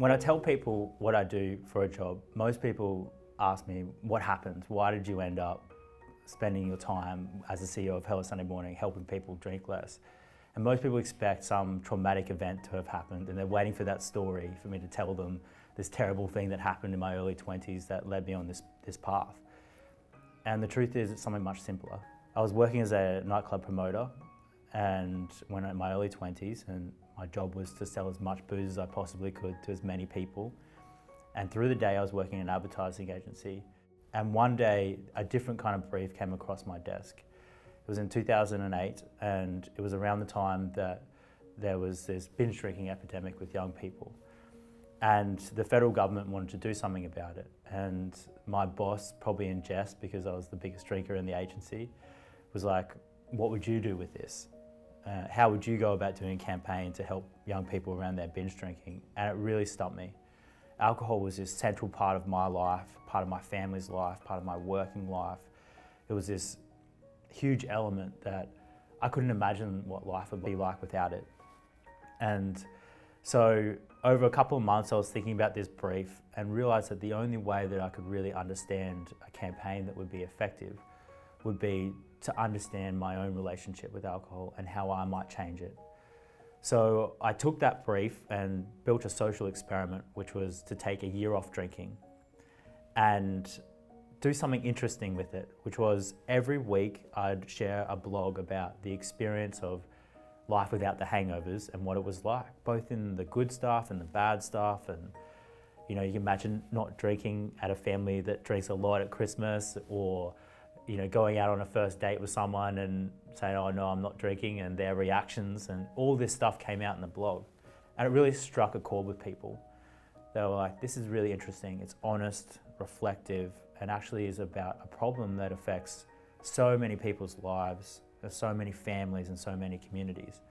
When I tell people what I do for a job, most people ask me, what happened? Why did you end up spending your time as the CEO of Hello Sunday Morning helping people drink less? And most people expect some traumatic event to have happened, and they're waiting for that story for me to tell them this terrible thing that happened in my early 20s that led me on this path. And the truth is, it's something much simpler. I was working as a nightclub promoter, and when in my early 20s, and my job was to sell as much booze as I possibly could to as many people. And through the day I was working in an advertising agency, and one day a different kind of brief came across my desk. It was in 2008, and it was around the time that there was this binge drinking epidemic with young people. And the federal government wanted to do something about it. And my boss, probably in jest because I was the biggest drinker in the agency, was like, what would you do with this? How would you go about doing a campaign to help young people around their binge drinking? And it really stumped me. Alcohol was this central part of my life, part of my family's life, part of my working life. It was this huge element that I couldn't imagine what life would be like without it. And so over a couple of months I was thinking about this brief and realised that the only way that I could really understand a campaign that would be effective would be to understand my own relationship with alcohol and how I might change it. So I took that brief and built a social experiment, which was to take a year off drinking and do something interesting with it, which was every week I'd share a blog about the experience of life without the hangovers and what it was like, both in the good stuff and the bad stuff. And you know, you can imagine not drinking at a family that drinks a lot at Christmas, or you know, going out on a first date with someone and saying, oh no, I'm not drinking, and their reactions, and all this stuff came out in the blog. And it really struck a chord with people. They were like, this is really interesting. It's honest, reflective, and actually is about a problem that affects so many people's lives, so many families and so many communities.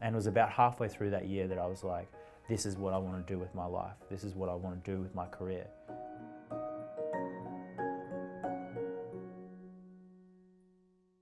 And it was about halfway through that year that I was like, this is what I want to do with my life. This is what I want to do with my career.